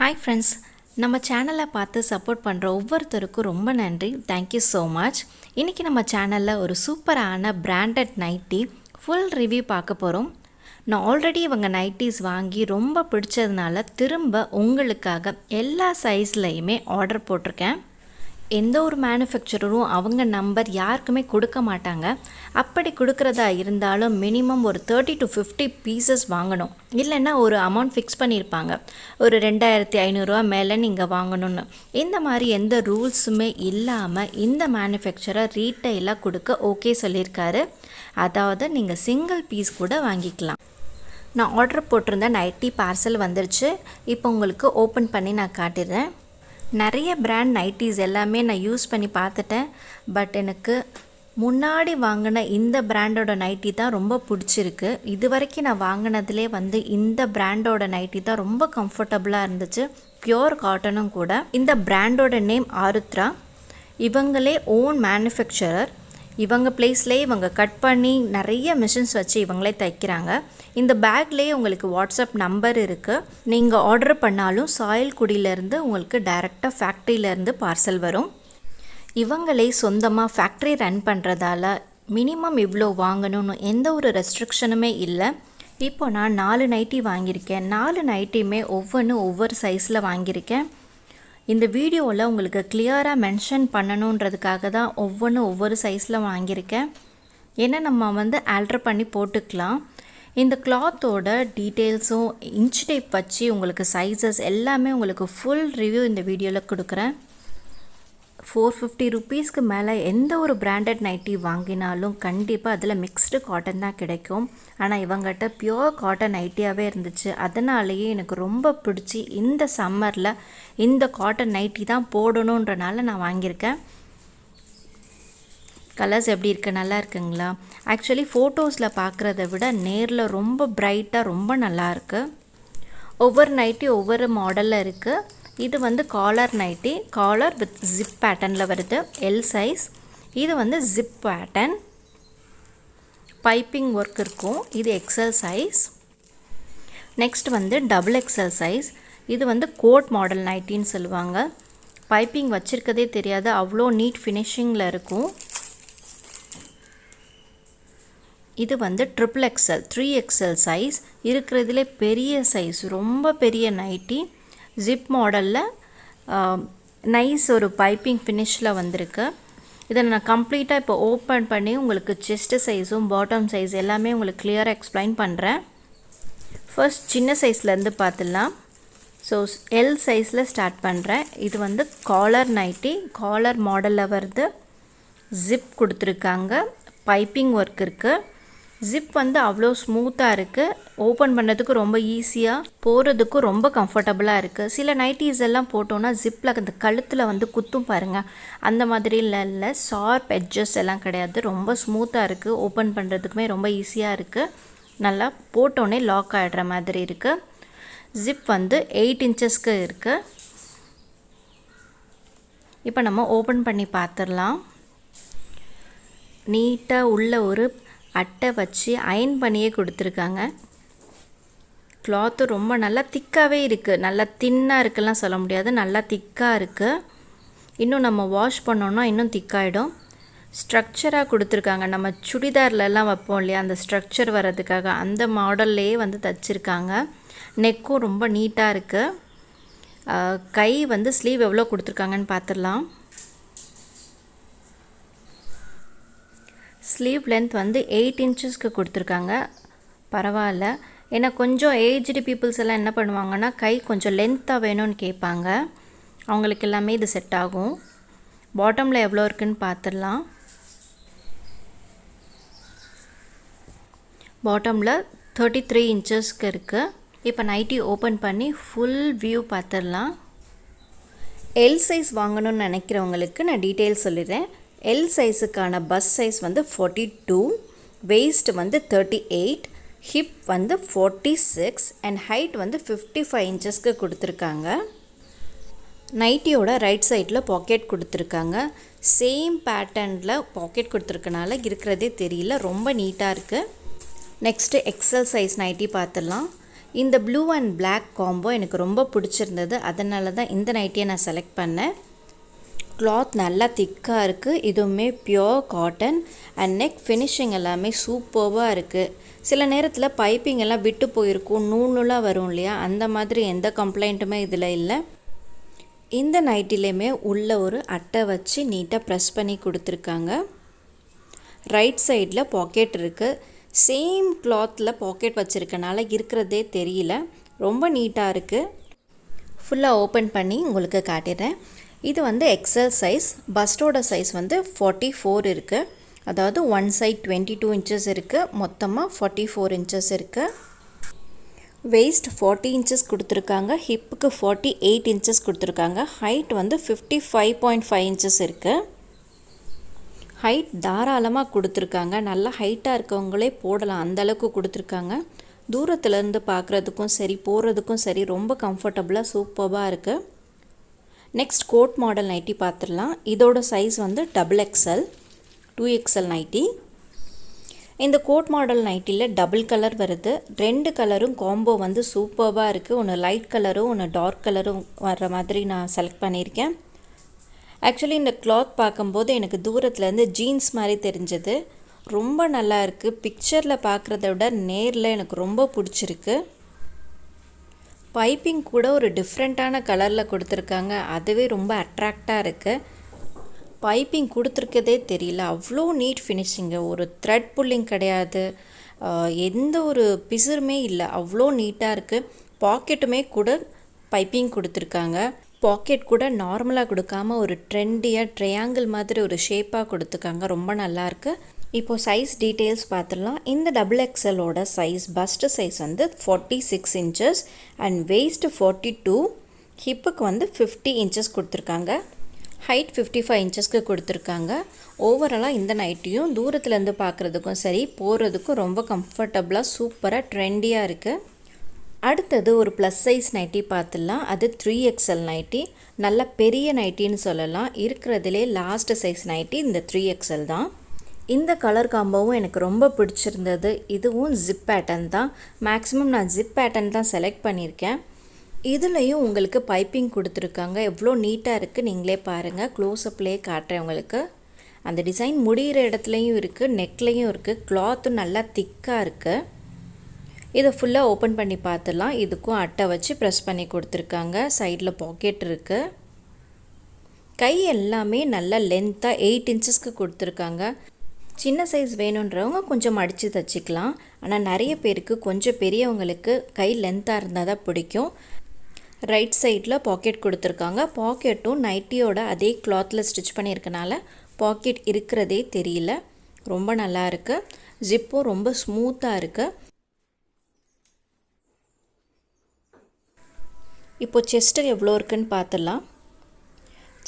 Hi friends, நம்ம சேனலை பார்த்து சப்போர்ட் பண்ணுற ஒவ்வொருத்தருக்கும் ரொம்ப நன்றி. Thank you so much. இன்றைக்கி நம்ம சேனலில் ஒரு சூப்பரான பிராண்டட் நைட்டி ஃபுல் ரிவ்யூ பார்க்க போகிறோம். நான் ஆல்ரெடி இவங்க நைட்டிஸ் வாங்கி ரொம்ப பிடிச்சதுனால திரும்ப உங்களுக்காக எல்லா சைஸ்லையுமே ஆர்டர் போட்டிருக்கேன். எந்த ஒரு மேனுஃபேக்சரரும் அவங்க நம்பர் யாருக்குமே கொடுக்க மாட்டாங்க. அப்படி கொடுக்குறதா இருந்தாலும் மினிமம் ஒரு 30 to 50 பீசஸ் வாங்கணும். இல்லைன்னா ஒரு அமௌண்ட் ஃபிக்ஸ் பண்ணியிருப்பாங்க, ஒரு 2500 மேலே நீங்கள் வாங்கணும்னு. இந்த மாதிரி எந்த ரூல்ஸுமே இல்லாமல் இந்த மேனுஃபேக்சரர் ரீட்டைலாக கொடுக்க ஓகே சொல்லியிருக்காரு. அதாவது நீங்கள் சிங்கிள் பீஸ் கூட வாங்கிக்கலாம். நான் ஆர்டர் போட்டிருந்த நைட்டி பார்சல் வந்துருச்சு. இப்போ உங்களுக்கு ஓப்பன் பண்ணி நான் காட்டிடுறேன். நிறைய பிராண்ட் நைட்டிஸ் எல்லாமே நான் யூஸ் பண்ணி பார்த்துட்டேன். பட் எனக்கு முன்னாடி வாங்கின இந்த பிராண்டோட நைட்டி தான் ரொம்ப பிடிச்சிருக்கு. இது வரைக்கும் நான் வாங்கினதுலே இந்த பிராண்டோட நைட்டி தான் ரொம்ப கம்ஃபர்டபுளாக இருந்துச்சு. பியோர் காட்டனும் கூட. இந்த பிராண்டோட நேம் ஆருத்ரா. இவங்களே ஓன் மேனுஃபேக்சரர். இவங்க பிளேஸ்லேயே இவங்க கட் பண்ணி நிறைய மிஷின்ஸ் வச்சு இவங்களே தைக்கிறாங்க. இந்த பேக்லேயே உங்களுக்கு வாட்ஸ்அப் நம்பர் இருக்குது. நீங்கள் ஆர்டர் பண்ணாலும் சாயல்குடியிலேருந்து உங்களுக்கு டைரெக்டாக ஃபேக்ட்ரியிலேருந்து பார்சல் வரும். இவங்களே சொந்தமாக ஃபேக்ட்ரி ரன் பண்ணுறதால மினிமம் இவ்வளோ வாங்கணும்னு எந்த ஒரு ரெஸ்ட்ரிக்ஷனுமே இல்லை. இப்போ நான் 4 நைட்டி வாங்கியிருக்கேன். 4 நைட்டியுமே ஒவ்வொரு சைஸில் வாங்கியிருக்கேன். இந்த வீடியோவில் உங்களுக்கு கிளியராக மென்ஷன் பண்ணணுன்றதுக்காக தான் ஒவ்வொரு சைஸில் வாங்கியிருக்கேன். ஏன்னா நம்ம ஆல்டர் பண்ணி போட்டுக்கலாம். இந்த கிளாத்தோட டீட்டெயில்ஸும் இன்ச் டேப் வச்சு உங்களுக்கு சைஸஸ் எல்லாமே உங்களுக்கு ஃபுல் ரிவ்யூ இந்த வீடியோவில் கொடுக்குறேன். 450 ருபீஸ்க்கு மேலே எந்த ஒரு பிராண்டட் நைட்டி வாங்கினாலும் கண்டிப்பாக அதில் மிக்ஸ்டு காட்டன் தான் கிடைக்கும். ஆனால் இவங்ககிட்ட பியோர் காட்டன் நைட்டியாகவே இருந்துச்சு. அதனாலேயே எனக்கு ரொம்ப பிடிச்சி இந்த சம்மரில் இந்த காட்டன் நைட்டி தான் போடணுன்றனால நான் வாங்கியிருக்கேன். கலர்ஸ் எப்படி இருக்குது, நல்லா இருக்குங்களா? ஆக்சுவலி ஃபோட்டோஸில் பார்க்குறத விட நேரில் ரொம்ப பிரைட்டாக ரொம்ப நல்லாயிருக்கு. ஒவ்வொரு நைட்டி ஒவ்வொரு மாடலில் இருக்குது. இது collar nightie, collar with zip பேட்டர்னில் வருது. L size. இது ஜிப் பேட்டர்ன், பைப்பிங் ஒர்க் இருக்கும். இது XL size. Next double XL size. இது கோட் மாடல் நைட்டின்னு சொல்லுவாங்க. பைப்பிங் வச்சுருக்கதே தெரியாது, அவ்வளோ நீட் ஃபினிஷிங்கில் இருக்கும். இது ட்ரிபிள் எக்ஸல் 3XL சைஸ். இருக்கிறதுலே பெரிய சைஸ், ரொம்ப பெரிய நைட்டி. ஜிப் மாடலில் நைஸ் ஒரு பைப்பிங் ஃபினிஷில் வந்திருக்கு. இதை நான் கம்ப்ளீட்டாக இப்போ ஓப்பன் பண்ணி உங்களுக்கு செஸ்ட் சைஸும் பாட்டம் சைஸ் எல்லாமே உங்களுக்கு கிளியராக எக்ஸ்பிளைன் பண்ணுறேன். ஃபர்ஸ்ட் சின்ன சைஸ்லேருந்து பார்த்துடலாம். ஸோ எல் சைஸில் ஸ்டார்ட் பண்ணுறேன். இது காலர் நைட்டி, காலர் மாடலில் வருது. ஜிப் கொடுத்துருக்காங்க, பைப்பிங் ஒர்க் இருக்குது. ஜிப் அவ்வளோ ஸ்மூத்தாக இருக்குது. ஓப்பன் பண்ணுறதுக்கு ரொம்ப ஈஸியாக, போகிறதுக்கும் ரொம்ப கம்ஃபர்டபுளாக இருக்குது. சில நைட்டிஸ் எல்லாம் போட்டோன்னா ஜிப்பில் அந்த கழுத்தில் குத்தும் பாருங்கள், அந்த மாதிரி இல்லை. ஷார்ப் எட்ஜஸ் எல்லாம் கிடையாது, ரொம்ப ஸ்மூத்தாக இருக்குது. ஓப்பன் பண்ணுறதுக்குமே ரொம்ப ஈஸியாக இருக்குது. நல்லா போட்டோன்னே லாக் ஆகிடுற மாதிரி இருக்குது. ஜிப் 8 இன்ச்சஸ்க்கு இருக்குது. இப்போ நம்ம ஓப்பன் பண்ணி பார்த்துடலாம். நீட்டாக உள்ள ஒரு அட்டை வச்சு அயன் பண்ணியே கொடுத்துருக்காங்க. கிளாத்து ரொம்ப நல்லா திக்காகவே இருக்குது. நல்லா தின்னாக இருக்குலாம் சொல்ல முடியாது, நல்லா திக்காக இருக்குது. இன்னும் நம்ம வாஷ் பண்ணோன்னா இன்னும் திக்காகிடும். ஸ்ட்ரக்சராக கொடுத்துருக்காங்க. நம்ம சுடிதார்லலாம் வைப்போம் இல்லையா, அந்த ஸ்ட்ரக்சர் வர்றதுக்காக அந்த மாடல்லையே தைச்சிருக்காங்க. நெக்கும் ரொம்ப நீட்டாக இருக்குது. கை ஸ்லீவ் எவ்வளோ கொடுத்துருக்காங்கன்னு பார்த்துடலாம். ஸ்லீவ் லென்த் 8 இன்ச்சஸ்க்கு கொடுத்துருக்காங்க. பரவாயில்ல. ஏன்னா கொஞ்சம் ஏஜ்டு பீப்புள்ஸ் எல்லாம் என்ன பண்ணுவாங்கன்னா கை கொஞ்சம் லென்த்தாக வேணும்னு கேட்பாங்க. அவங்களுக்கு எல்லாமே இது செட் ஆகும். பாட்டமில் எவ்வளோ இருக்குதுன்னு பார்த்துடலாம். பாட்டமில் 33 இன்ச்சஸ்க்கு இருக்குது. இப்போ நைட்டி ஓப்பன் பண்ணி ஃபுல் வியூ பார்த்துடலாம். எல் சைஸ் வாங்கணும்னு நினைக்கிறவங்களுக்கு நான் டீட்டெயில்ஸ் சொல்லிடுறேன். எல் சைஸுக்கான bust size 42, waist 38, hip 46 and height 55 இன்ச்சஸ்க்கு கொடுத்துருக்காங்க. நைட்டியோட ரைட் சைடில் பாக்கெட் கொடுத்துருக்காங்க. சேம் பேட்டர்னில் பாக்கெட் கொடுத்துருக்கனால இருக்கிறதே தெரியல, ரொம்ப நீட்டாக இருக்குது. நெக்ஸ்ட்டு எக்ஸல் சைஸ் நைட்டி பார்த்துடலாம். இந்த ப்ளூ அண்ட் பிளாக் காம்போ எனக்கு ரொம்ப பிடிச்சிருந்தது, அதனால தான் இந்த நைட்டியை நான் செலக்ட் பண்ணேன். கிளாத் நல்லா திக்காக இருக்குது, இதுவுமே pure cotton and neck finishing எல்லாமே சூப்பர்வாக இருக்குது. சில நேரத்தில் பைப்பிங் எல்லாம் விட்டு போயிருக்கும், நூலாக வரும் இல்லையா, அந்த மாதிரி எந்த கம்ப்ளைண்ட்டுமே இதில் இல்லை. இந்த நைட்டிலையுமே உள்ள ஒரு அட்டை வச்சு நீட்டாக ப்ரெஸ் பண்ணி கொடுத்துருக்காங்க. ரைட் சைடில் பாக்கெட் இருக்குது. சேம் கிளாத்தில் பாக்கெட் வச்சுருக்கனால இருக்கிறதே தெரியல, ரொம்ப நீட்டாக இருக்குது. ஃபுல்லாக ஓப்பன் பண்ணி உங்களுக்கு காட்டிடுறேன். இது வந்து எக்ஸல் சைஸ், பஸ்டோட சைஸ் வந்து 44 இருக்குது. அதாவது ஒன் சைட் 22 இன்ச்சஸ் இருக்குது, மொத்தமாக 44 இன்ச்சஸ் இருக்குது. வெயிஸ்ட் 40 இன்ச்சஸ் கொடுத்துருக்காங்க, ஹிப்புக்கு 48 இன்ச்சஸ் கொடுத்துருக்காங்க. ஹைட் வந்து 55.5 இன்ச்சஸ் இருக்குது. ஹைட் தாராளமாக கொடுத்துருக்காங்க, நல்லா ஹைட்டாக இருக்கவங்களே போடலாம், அந்தளவுக்கு கொடுத்துருக்காங்க. தூரத்துலேருந்து பார்க்குறதுக்கும் சரி போடுறதுக்கும் சரி ரொம்ப கம்ஃபர்டபுளாக சூப்பராக இருக்குது. நெக்ஸ்ட் கோட் மாடல் நைட்டி பார்த்துடலாம். இதோட சைஸ் வந்து XXL 2XL நைட்டி. இந்த கோட் மாடல் நைட்டியில் டபுள் கலர் வருது. 2 கலரும் காம்போ வந்து சூப்பராக இருக்குது. ஒன்று லைட் கலரும் ஒன்று டார்க் கலரும் வர்ற மாதிரி நான் செலக்ட் பண்ணியிருக்கேன். ஆக்சுவலி இந்த கிளாத் பார்க்கும்போது எனக்கு தூரத்துலேருந்து ஜீன்ஸ் மாதிரி தெரிஞ்சது, ரொம்ப நல்லா இருக்குது. பிக்சரில் பார்க்குறத விட நேரில் எனக்கு ரொம்ப பிடிச்சிருக்கு. பைப்பிங் கூட ஒரு டிஃப்ரெண்ட்டான கலரில் கொடுத்துருக்காங்க, அதுவே ரொம்ப அட்ராக்டாக இருக்குது. பைப்பிங் கொடுத்துருக்கதே தெரியல, அவ்வளோ நீட் ஃபினிஷிங்கு. ஒரு த்ரெட் புல்லிங் கிடையாது, எந்த ஒரு பிசுருமே இல்லை, அவ்வளோ நீட்டாக இருக்குது. பாக்கெட்டுமே கூட பைப்பிங் கொடுத்துருக்காங்க. பாக்கெட் கூட நார்மலாக கொடுக்காம ஒரு ட்ரெண்டியாக ட்ரையாங்கிள் மாதிரி ஒரு ஷேப்பாக கொடுத்துருக்காங்க, ரொம்ப நல்லாயிருக்கு. இப்போது சைஸ் டீட்டெயில்ஸ் பார்த்துடலாம். இந்த XXLோட சைஸ் பஸ்ட் சைஸ் வந்து 46 இன்ச்சஸ் அண்ட் வெயிஸ்ட் 42, ஹிப்புக்கு வந்து 50 இன்ச்சஸ் கொடுத்துருக்காங்க. ஹைட் 55 இன்ச்சஸ்க்கு கொடுத்துருக்காங்க. ஓவராலாக இந்த நைட்டியும் தூரத்துலேருந்து பார்க்குறதுக்கும் சரி போகிறதுக்கும் ரொம்ப கம்ஃபர்டபுளாக சூப்பராக ட்ரெண்டியாக இருக்குது. அடுத்தது ஒரு ப்ளஸ் சைஸ் நைட்டி பார்த்துடலாம். அது 3XL நைட்டி, நல்ல பெரிய நைட்டின்னு சொல்லலாம். இருக்கிறதுலே லாஸ்ட் சைஸ் நைட்டி இந்த 3XL தான். இந்த கலர் காம்போவும் எனக்கு ரொம்ப பிடிச்சிருந்தது. இதுவும் ஜிப் பேட்டர்ன் தான், மேக்ஸிமம் நான் ஜிப் பேட்டர்ன் தான் செலக்ட் பண்ணியிருக்கேன். இதுலேயும் உங்களுக்கு பைப்பிங் கொடுத்துருக்காங்க, எவ்வளோ நீட்டாக இருக்குது நீங்களே பாருங்கள். க்ளோஸ்அப்லேயே காட்டுறேன் உங்களுக்கு. அந்த டிசைன் முடிகிற இடத்துலையும் இருக்குது, நெக்லேயும் இருக்குது. கிளாத்தும் நல்லா திக்காக இருக்குது. இதை ஃபுல்லாக ஓப்பன் பண்ணி பார்த்துடலாம். இதுக்கும் அட்டை வச்சு ப்ரெஸ் பண்ணி கொடுத்துருக்காங்க. சைடில் பாக்கெட் இருக்குது. கை எல்லாமே நல்லா லென்த்தாக 8 இன்ச்சஸ்க்கு கொடுத்துருக்காங்க. சின்ன சைஸ் வேணுன்றவங்க கொஞ்சம் மடித்து தைச்சிக்கலாம். ஆனால் நிறைய பேருக்கு கொஞ்சம் பெரியவங்களுக்கு கை லென்த்தாக இருந்தால் தான் பிடிக்கும். ரைட் சைடில் பாக்கெட் கொடுத்துருக்காங்க. பாக்கெட்டும் நைட்டியோட அதே கிளாத்தில் ஸ்டிச் பண்ணியிருக்கனால பாக்கெட் இருக்கிறதே தெரியல, ரொம்ப நல்லா இருக்குது. ஜிப்பும் ரொம்ப ஸ்மூத்தாக இருக்குது. இப்போது செஸ்ட்டு எவ்வளோ இருக்குன்னு பார்த்துடலாம்.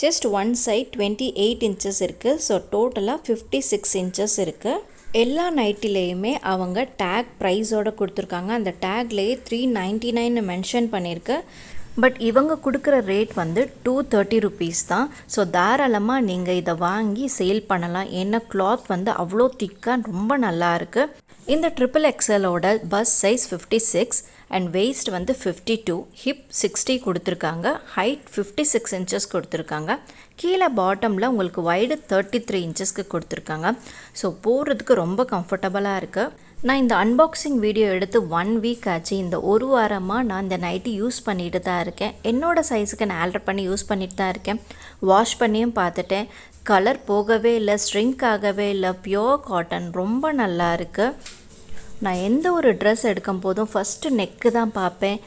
செஸ்ட் ஒன் சைட் 28 இன்ச்சஸ் இருக்குது. ஸோ டோட்டலாக 56 இன்ச்சஸ் இருக்குது. எல்லா நைட்டிலையுமே அவங்க டேக் ப்ரைஸோடு கொடுத்துருக்காங்க. அந்த டேக்லேயே 399 மென்ஷன் பண்ணியிருக்கு. பட் இவங்க கொடுக்குற ரேட் வந்து 230 ருபீஸ் தான். ஸோ தாராளமாக நீங்கள் இதை வாங்கி சேல் பண்ணலாம். ஏன்னா கிளாத் வந்து அவ்வளோ திக்காக ரொம்ப நல்லா இருக்குது. இந்த XXLோட பஸ் சைஸ் 56 அண்ட் வெயிஸ்ட் வந்து 52, ஹிப் 60 கொடுத்துருக்காங்க. ஹைட் 56 இன்ச்சஸ் கொடுத்துருக்காங்க. கீழே பாட்டமில் உங்களுக்கு வைடு 33 இன்ச்சஸ்க்கு கொடுத்துருக்காங்க. ஸோ போடுறதுக்கு ரொம்ப கம்ஃபர்டபுளாக இருக்குது. நான் இந்த அன்பாக்சிங் வீடியோ எடுத்து 1 வீக் ஆச்சு. இந்த ஒரு வாரமாக நான் இந்த நைட்டி யூஸ் பண்ணிட்டு தான் இருக்கேன். என்னோடய சைஸுக்கு நான் ஆல்டர் பண்ணி யூஸ் பண்ணிட்டு தான் இருக்கேன். வாஷ் பண்ணியும் பார்த்துட்டேன், கலர் போகவே இல்லை, ஸ்ட்ரிங்க் ஆகவே இல்லை. பியோர் காட்டன், ரொம்ப நல்லா இருக்குது. நான் எந்த ஒரு ட்ரெஸ் எடுக்கும் போதும் ஃபஸ்ட்டு நெக்கு தான் பார்ப்பேன்.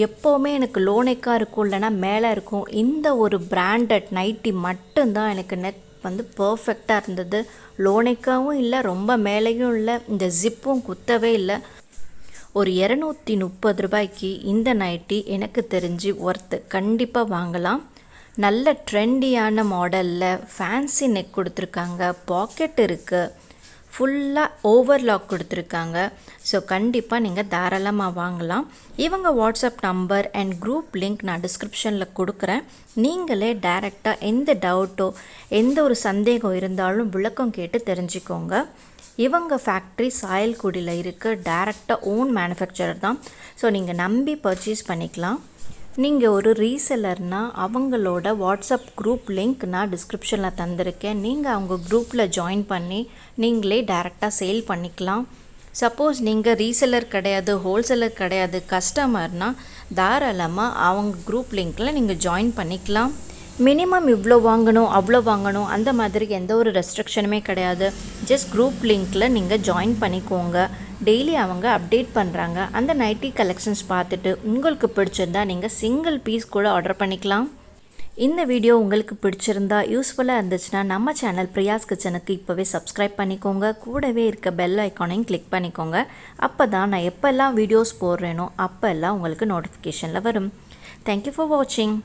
எப்போவுமே எனக்கு லோ நெக்காக இருக்கும், இல்லைனா மேலே இருக்கும். இந்த ஒரு பிராண்டட் நைட்டி மட்டும்தான் எனக்கு நெக் வந்து பர்ஃபெக்டாக இருந்தது. லோ நெக்காகவும் இல்லை, ரொம்ப மேலேயும் இல்லை, இந்த ஜிப்பும் குத்தவே இல்லை. ஒரு 230 ரூபாய்க்கு இந்த நைட்டி எனக்கு தெரிஞ்சு ஒர்த்து, கண்டிப்பாக வாங்கலாம். நல்ல ட்ரெண்டியான மாடலில் ஃபேன்சி நெக் கொடுத்துருக்காங்க, பாக்கெட் இருக்குது, ஃபுல்லாக ஓவர்லாக் கொடுத்துருக்காங்க. ஸோ கண்டிப்பாக நீங்கள் தாராளமாக வாங்கலாம். இவங்க WhatsApp number and group link நான் டிஸ்கிரிப்ஷனில் கொடுக்குறேன். நீங்களே டைரெக்டாக எந்த டவுட்டோ எந்த ஒரு சந்தேகம் இருந்தாலும் விளக்கம் கேட்டு தெரிஞ்சுக்கோங்க. இவங்க ஃபேக்ட்ரி சாயல்குடியில் இருக்க டைரெக்டாக ஓன் மேனுஃபேக்சரர் தான். ஸோ நீங்கள் நம்பி பர்ச்சேஸ் பண்ணிக்கலாம். நீங்கள் ஒரு ரீசெல்லர்னால் அவங்களோட வாட்ஸ்அப் குரூப் லிங்க் நான் டிஸ்கிரிப்ஷனில் தந்திருக்கேன். நீங்கள் அவங்க குரூப்பில் ஜாயின் பண்ணி நீங்களே டைரெக்டாக சேல் பண்ணிக்கலாம். சப்போஸ் நீங்கள் ரீசெல்லர் கிடையாது, ஹோல்சேலர் கிடையாது, கஸ்டமர்னால் தாராளமாக அவங்க குரூப் லிங்க்கில் நீங்கள் ஜாயின் பண்ணிக்கலாம். மினிமம் இவ்வளோ வாங்கணும் அவ்வளோ வாங்கணும் அந்த மாதிரி எந்த ஒரு ரெஸ்ட்ரிக்ஷனுமே கிடையாது. ஜஸ்ட் குரூப் லிங்க்கில் நீங்கள் ஜாயின் பண்ணிக்கோங்க. டெய்லி அவங்க அப்டேட் பண்ணுறாங்க. அந்த நைட்டி கலெக்ஷன்ஸ் பார்த்துட்டு உங்களுக்கு பிடிச்சிருந்தா நீங்கள் சிங்கிள் பீஸ் கூட ஆர்டர் பண்ணிக்கலாம். இந்த வீடியோ உங்களுக்கு பிடிச்சிருந்தா யூஸ்ஃபுல்லாக இருந்துச்சுன்னா நம்ம சேனல் பிரியாஸ் கிச்சனுக்கு இப்போவே சப்ஸ்கிரைப் பண்ணிக்கோங்க. கூடவே இருக்க பெல் ஐக்கானையும் கிளிக் பண்ணிக்கோங்க. அப்போ தான் நான் எப்போல்லாம் வீடியோஸ் போடுறேனோ அப்போல்லாம் உங்களுக்கு நோட்டிஃபிகேஷனில் வரும். தேங்க்யூ ஃபார் வாட்சிங்.